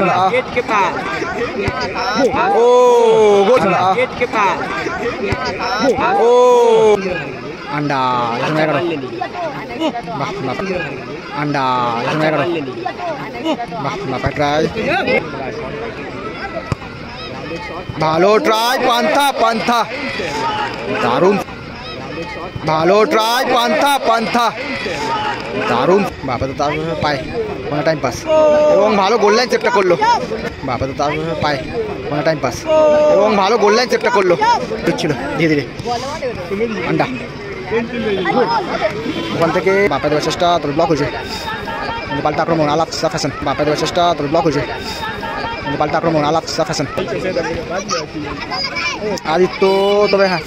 चला गेट के पास ओ गोल चला गेट के पास ओ अंडा समय करो अंडा समय करो बापा ट्राई ভালো ট্রাই পান্থা পান্থা দারুণ ভালো ট্রাই পান্থা পান্থা দারুণ বাবা তো তার পায় কোনো টাইম পাস এবং ভালো গোল লাইন চেপটা করলো বাবা তো তার পায় কোনো টাইম পাস এবং ভালো গোল লাইন চেপটা করলো ছিল ধীরে ধীরে আন্ডা ওখান থেকে বাপা দেওয়ার চেষ্টা তোর ব্লক হয়েছে পাল্টা আক্রমণ আলাপ ফ্যাশন বাপা দেওয়ার চেষ্টা তোর ব্লক হয়েছে পাল্টা আক্রমণ আলাপ ফ্যাশন आदित्य तब हाँ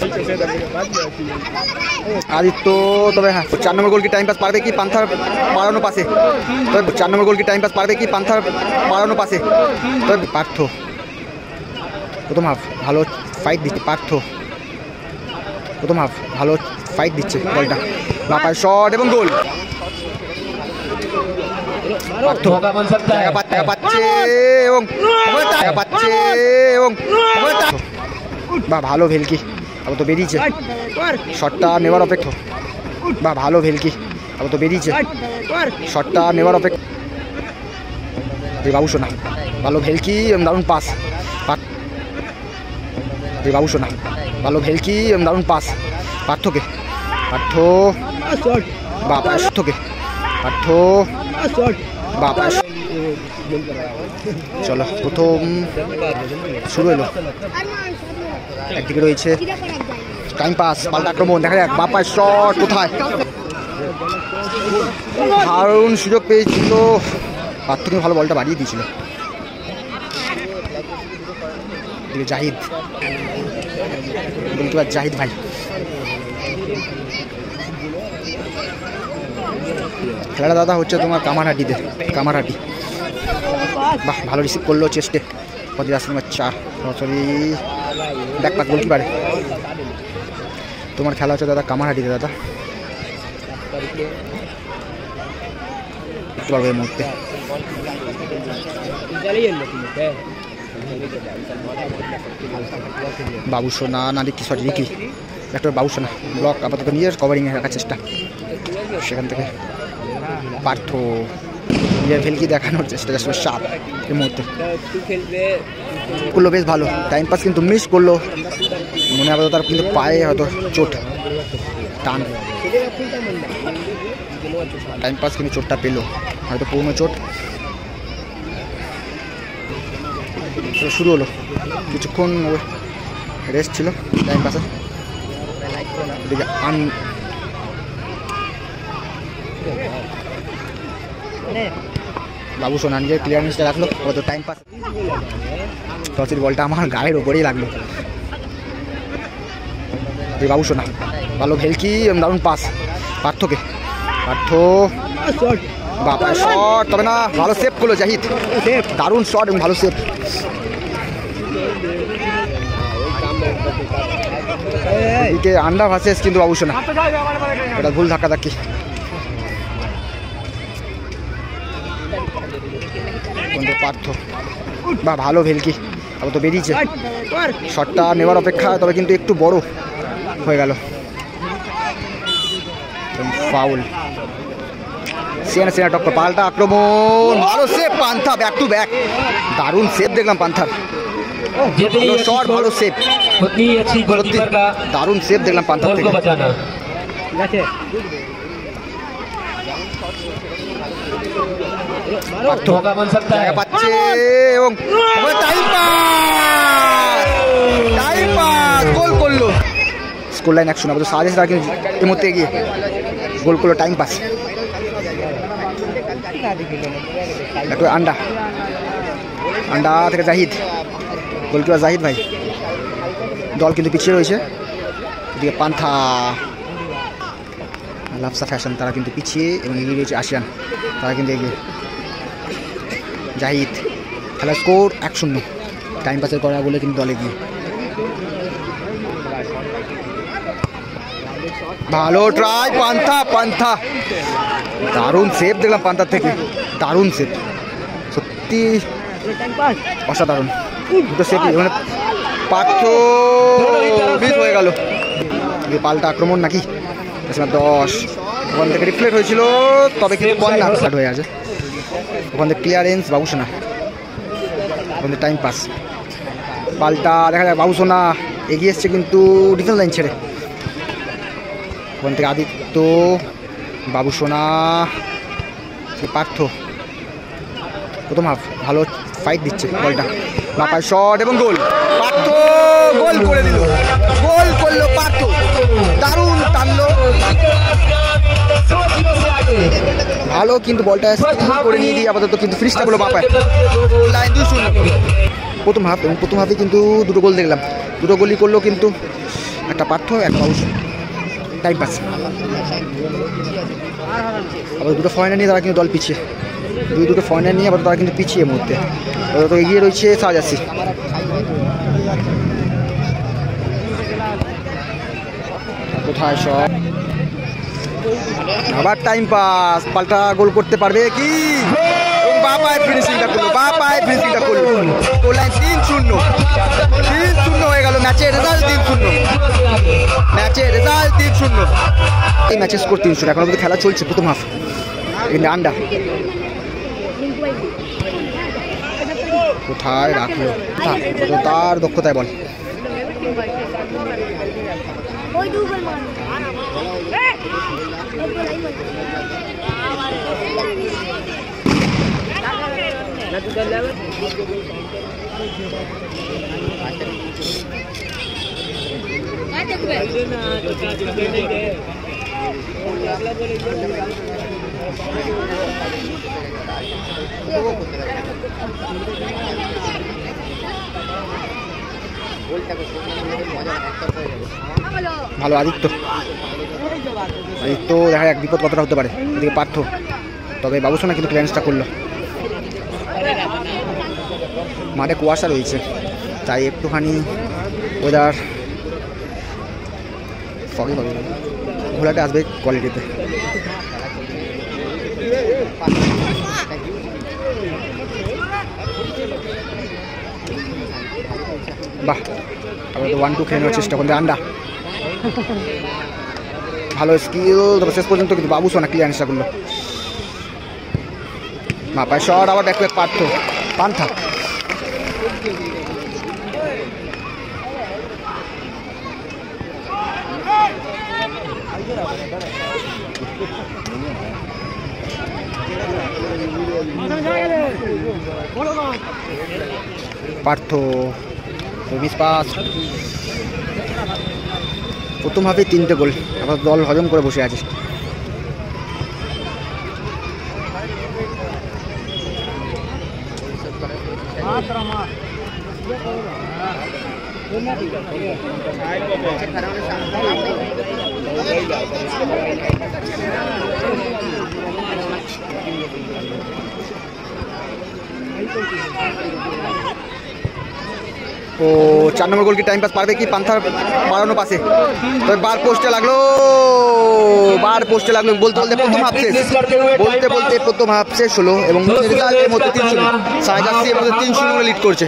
आदित्य तब हाँ 4 नम्बर गोल की टाइम पास पारबे कि पांथार पारानो पासे तब 4 नम्बर गोल की टाइम पास पारबे कि पांथार पारानो पासे तब पार्थ प्रथम हाफ ভালো ফাইট দিচ্ছে পার্থ প্রথম হাফ ভালো ফাইট দিচ্ছে বলটা বাপার শট এবং গোল পার্থ পাচ্ছে এবং পাচ্ছে এবং বা ভালো ভেলকি আবার তো বেরিয়েছে শটটা নেওয়ার অপেক্ষা বা ভালো ভেলকি আবার তো বেরিয়েছে শটটা নেওয়ার অপেক্ষা বাবু সোনা ভালো ভেলকি এবং দারুণ পাস বাবু সোনা ভালো ভেলকি এবং দারুণ পাস পার্থকে পার্থ বা পার্থকে পার্থ বাবা চলো প্রথম শুরু হলো একদিকে রয়েছে টাইম পাস পাল্টা আক্রমণ দেখা যাক বাপার শট কোথায় দারুণ সুযোগ পেয়েছিল পার্থকে ভালো বলটা বাড়িয়ে দিয়েছিল জাহিদ বলতে পার জাহিদ ভাই খেলাটা দাদা হচ্ছে তোমার কামারহাটিতে কামারহাটি বাহ ভালো রিসিভ করলো চেস্টে পদিরাস নম্বর 4 সরাসরি ব্যাকপাস গোলকিপারে তোমার খেলা হচ্ছে দাদা কামারহাটিতে দাদা পারবে এই মুহূর্তে বাবু সোনা না রিকি সরি রিকি একটা বাবু সোনা ব্লক আপাতত নিয়ে কভারিংয়ে রাখার চেষ্টা সেখান থেকে পার্থ নিজের ভেলকি দেখানোর চেষ্টা যাচ্ছে 7 এই মুহূর্তে করলো বেশ ভালো টাইম পাস কিন্তু মিস করলো মনে আপাতত তার কিন্তু পায়ে হয়তো চোট টান টাইম পাস কিন্তু চোটটা পেলো হয়তো পুরনো চোট শুরু হলো কিছুক্ষণ রেস্ট ছিল টাইম পাসে এদিকে বাবু সোনা নিজের ক্লিয়ারেন্সটা রাখলো কত টাইম পাস টসের বলটা আমার গায়ের ওপরেই লাগলো বাবু সোনা ভালো ভেলকি দারুণ পাস পার্থকে পার্থ বাবা শট তবে না ভালো সেভ করলো জাহিদ দারুণ শট এবং ভালো সেভ এদিকে আন্ডা ভার্সেস কিন্তু বাবু সোনা এটা ভুল ধাক্কা ধাক্কি পার্থ বা ভালো ভেলকি আবার তো বেরিয়েছে শটটা নেওয়ার অপেক্ষা তবে কিন্তু একটু বড় হয়ে গেল ফাউল সেনা সেনা টক্কর পাল্টা আক্রমণ ভালো সেভ পান্থা ব্যাক টু ব্যাক দারুণ সেভ দেখলাম পান্থার শট ভালো সেভ দারুণ সেভ দেখলাম পান্থার থেকে পাচ্ছে এবং গোল করলো স্কোর লাইন 1-0 আপাতত সাজেশ রাখি এই মুহূর্তে এগিয়ে গোল করলো টাইম পাস একটু আন্ডা আন্ডা থেকে জাহিদ গোলকিপার জাহিদ ভাই দল কিন্তু পিছিয়ে রয়েছে এদিকে পান্থা লাফসা ফ্যাশন তারা কিন্তু পিছিয়ে এবং এগিয়ে রয়েছে আসিয়ান তারা কিন্তু এগিয়ে জাহিদ খেলার স্কোর 1-0 টাইম পাসের করা বলে কিন্তু দলে গিয়ে ভালো ট্রাই পান্থা পান্থা দারুণ সেভ দেখলাম পান্থার থেকে দারুণ সেভ সত্যি অসাধারণ দুটো সেটি মানে পার্থ মিস হয়ে গেল। পাল্টা আক্রমণ নাকি 10 ওখান থেকে রিফ্লেক্ট হয়েছিল, তবে কিন্তু কর্নার স্টার্ট হয়ে আছে। ওখান থেকে ক্লিয়ারেন্স বাবুসোনা, ওখান থেকে টাইম পাস। পাল্টা দেখা যায় বাবুসোনা এগিয়ে এসছে কিন্তু ডিফেন্স লাইন ছেড়ে। ওখান থেকে আদিত্য, বাবুসোনা, পার্থ প্রথম হাফ ভালো ফাইট দিচ্ছে। বলটা বাপায় শট এবং গোল। পার্থ গোল করে দিল, গোল করলো পার্থ, দারুণ টানলো ভালো, কিন্তু বলটা করে নিয়ে দিয়ে আপাতত কিন্তু ফিনিশটা করলো বাপায়। লাইন 2-0 প্রথম হাফ, এবং প্রথম হাফে কিন্তু দুটো গোল দেখলাম, দুটো গোলই করলো কিন্তু একটা পার্থ একটা বাবুসোনা। টাইম পাস আবার দুটো ফয়না নিয়ে তারা কিন্তু দল পিছিয়ে, দুটো ফয়না নিয়ে আবার তারা কিন্তু পিছিয়ে মুহূর্তে তো এগিয়ে রয়েছে সাজাসি। কোথায় সব আবার টাইম পাস, পাল্টা গোল করতে পারবে কি? বাপায় ফিনিশিংটা করলো, বাপায় ফিনিশিংটা করলো। গোল লাইন 3-0 হয়ে গেল। ম্যাচের রেজাল্ট 3-0, ম্যাচের রেজাল্ট 3-0। এই ম্যাচের স্কোর 3-0। এখন অবধি খেলা চলছে প্রথম হাফ, কিন্তু আন্ডা কোথায় রাখলো, তার দক্ষতায় বল। ভালো আদিত্য, আদিত্য দেখা যাক বিপদ কতটা হতে পারে। এদিকে পার্থ, তবে বাবুসোনা কিন্তু ক্লিয়ারেন্সটা করলো। মাঠে কুয়াশা রয়েছে, তাই একটুখানি ওয়েদার ফগি ফগি, ঘোলাটা আসবে কোয়ালিটিতে। বাহ, আবার তো 1-2 খেলে নেওয়ার চেষ্টা করতে আন্ডা, ভালো স্কিল, তবে শেষ পর্যন্ত কিন্তু বাবুসোনা ক্লিয়ারেন্সটা করলো। মাপায় শট, আবার ব্যাক ব্যাক পার্থ, পান্থা পার্থ মিস পাস। প্রথম হাফে 3টে গোল, আবার দল হজম করে বসে আছে। ও 4 নম্বর গোল কি টাইম পাস পারবে কি? পান্থার মারানো পাশে বার পোস্টে লাগলো, বার পোস্টে লাগলো। বলতে বলতে প্রথম হাফ শেষ, বলতে বলতে প্রথম হাফ শেষ হলো এবং রেজাল্টের মধ্যে 3-0 সাইজাসি এর মধ্যে 3-0 লিড করছে।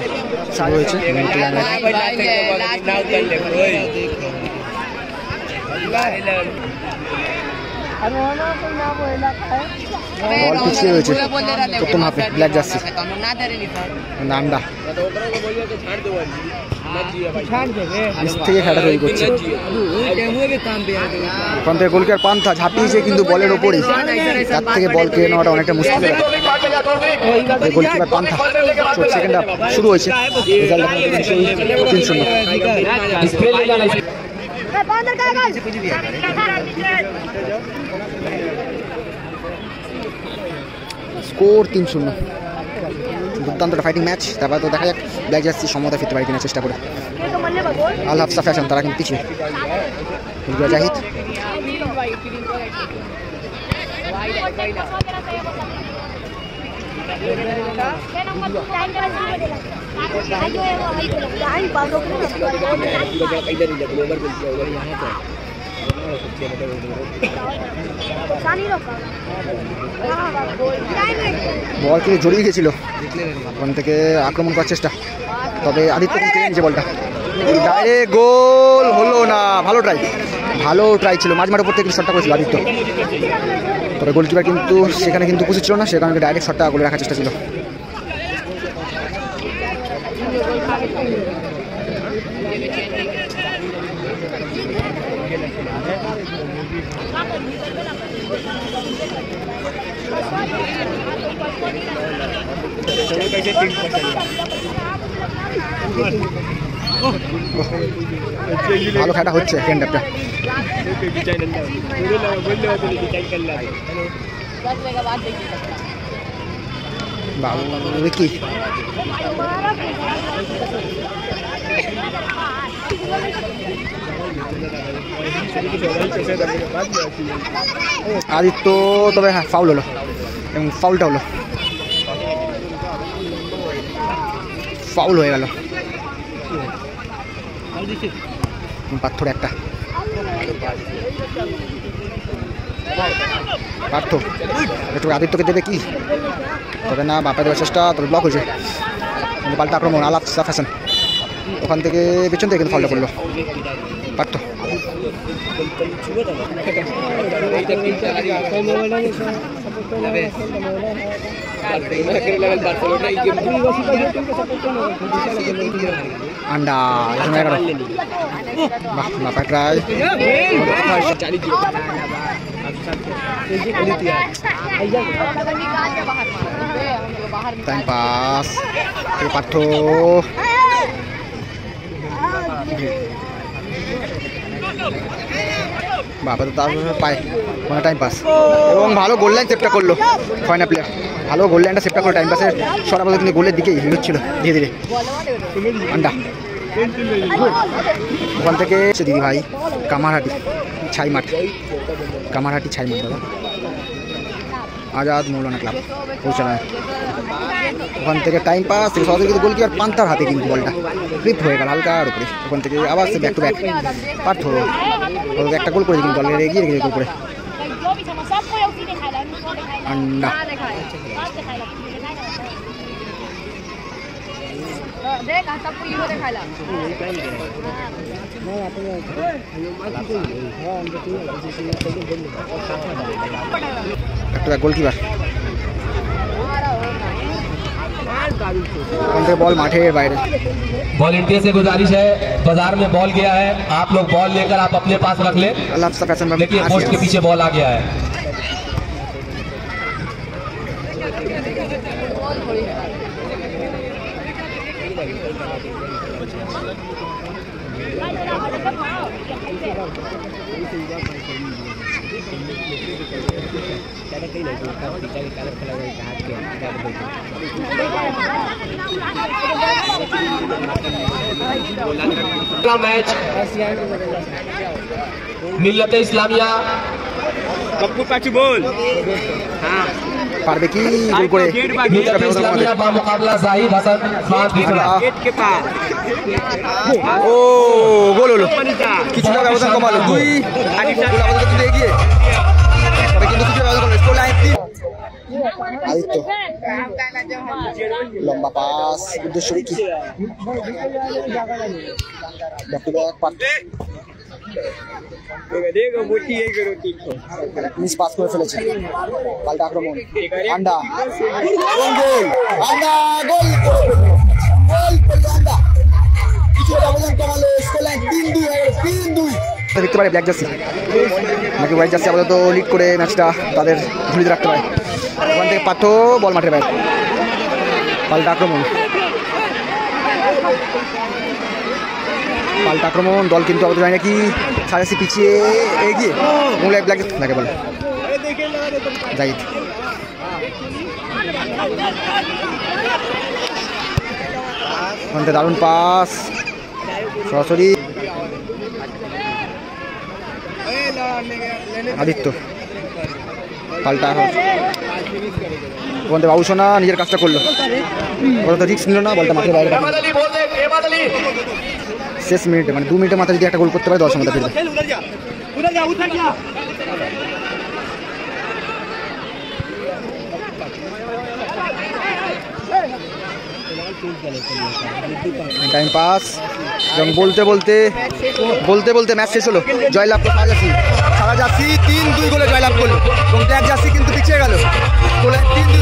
সাই হয়েছে বল পিছিয়ে হয়েছে প্রথম হাফে ব্ল্যাক জার্সি নান্ডা থেকে খেলা তৈরি করছে। ওখান থেকে গোলকিপার পান্থা ঝাঁপিয়েছে কিন্তু বলের ওপরেই, তার থেকে বল কেড়ে নেওয়াটা অনেকটা মুশকিল। গোলকিপার পান্থা সেকেন্ড হাফ শুরু হয়েছে, রেজাল্ট 3-0। স্কোর 3-0। দুর্দান্ত ফাইটিং ম্যাচ। তারপর তো দেখা যাক ব্ল্যাক জার্সি সমতা ফিরতে পারে কিনা চেষ্টা করে। আল হাফসা ফ্যাশন তারা কিন্তু পিছিয়ে। জাহিদ বল কিন্তু জড়িয়ে গেছিল, ওখান থেকে আক্রমণ করার চেষ্টা, তবে আদিত্য কিন্তু নিচে বলটা ডাইরেক্ট গোল হলো না। ভালো ট্রাই ছিল, মাঝ মাঠের উপর থেকে শটটা করেছিল আদিত্য, তবে গোলকিপার কিন্তু সেখানে কিন্তু উপস্থিত ছিল না, সেখানে ডাইরেক্ট শটটা গোলে রাখার চেষ্টা ছিল। ভালো খেলা হচ্ছে সেকেন্ড হাফটা। বাবু কি আদিত্য, তবে হ্যাঁ ফাউল হলো এবং ফাউলটা হলো, ফাউল হয়ে গেল। পাথর একটা পার্থ একটু আদিত্যকে দেবে কি, তবে না বাপা দেওয়ার চেষ্টা, তবে ব্লক হয়েছে। কিন্তু পাল্টা আক্রমণ আলাপ সাফ হাসান, ওখান থেকে পেছন থেকে কিন্তু ফাউলটা করলো পার্থ। আন্ডা বাপা ট্রাই, টাইম পাস পার্থ, বাবা তো তার পায় মানে টাইম পাস, এবং ভালো গোল লাইন সেভটা করলো ফয়না প্লেয়ার, ভালো গোল লাইনটা সেভটা করলো, টাইম পাসের সরাবত কিন্তু গোলের দিকেই এগোচ্ছিল ধীরে ধীরে। আন্ডা ওখান থেকে দিদি ভাই কামারহাটি ছাইমাঠ দাদা আজাদ মৌলানা ক্লাব পৌঁছায়, ওখান থেকে টাইম পাস থেকে সরাসরি কিন্তু গোলকিপার পান্তার হাতে কিন্তু বলটা ফ্লিপ হয়ে গেল হালকার উপরে, ওখান থেকে আবার সে ব্যাক টু ব্যাক পার্থ একটা গোল করে কিন্তু দলের এগিয়ে রেখে গোল করে। আন্ডা একটা গোলকিপার बॉल माठे बाहर। वॉलंटियर से गुजारिश है, बाजार में बॉल गया है, आप लोग बॉल लेकर आप अपने पास रख ले। देखिए पोस्ट के पीछे बॉल आ गया है। मैच मिल्लते इस्लामिया बोल पारबे की गोल करे मिल्लते इस्लामिया का मुकाबला जाहिद हसन खान बिफरा के पास। ও গোল হলো, কিছুটা ব্যবধান কমালো, দুই গোল আমাদের তুলে এগিয়ে, তবে কিন্তু কিছু ব্যবধান কমালো। Score line 3। আদিত্য লম্বা পাস উদ্দেশ্য কি back to back pass, miss pass করে ফেলেছে, পাল্টা আক্রমণ আন্ডা গোল আন্ডা গোল আন্ডা কিছু ব্যবধান কমালো। স্কোর লাইন 3-2 দেখতে পারে ব্ল্যাক জার্সি নাকি হোয়াইট জার্সি আপাতত লিড করে ম্যাচটা তাদের ঝুলিতে রাখতে পারে। ওখান থেকে পার্থ বল মাঠের বাইরে, পাল্টা আক্রমণ দল কিন্তু আপাতত যায় নাকি সাড়ে পিছিয়ে এগিয়ে মোংলা ব্ল্যাক লাগে বলে জাহিদ। ওখান থেকে দারুণ পাস সরাসরি আদিত্য, পাল্টা ওখান থেকে বাবু সোনা নিজের কাজটা করলো, ওরা তো রিক্স নিল না, বলটা মাঠের বাইরে শেষ মিনিটে, মানে 2 মিনিটের মাথায় যদি একটা গোল করতে পারে 10 মধ্যে ফিরবে। টাইম পাস এবং বলতে বলতে ম্যাচ শেষ হলো। জয়লাভ তো সারা জার্সি 3-2 গোলে জয়লাভ করলো এবং ব্ল্যাক জার্সি কিন্তু পিছিয়ে গেল, 3-2